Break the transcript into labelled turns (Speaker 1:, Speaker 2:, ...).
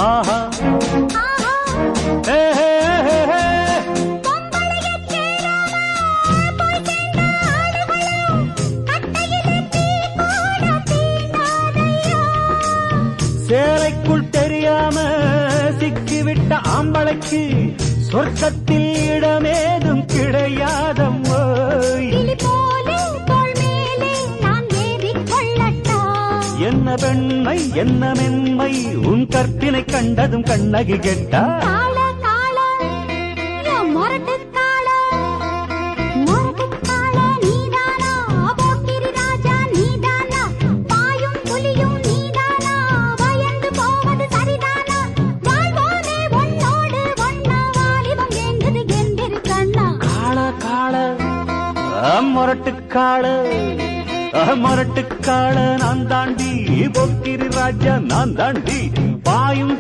Speaker 1: ஆஹா ஏ ஹே ஹே ஹே சேலைக்குள் தெரியாம சிக்கிவிட்ட ஆம்பளைக்கு சொர்க்கத்தில் இடமேதும் கிடையாதம்மோ. என்ன பெண்மை என்ன மென்மை உன் கற்பினை கண்டதும் கண்ணகி கெட்டா. மொரட்டுக்காள நான் தாண்டி போக்கிரி ராஜா நான் தாண்டி பாயும்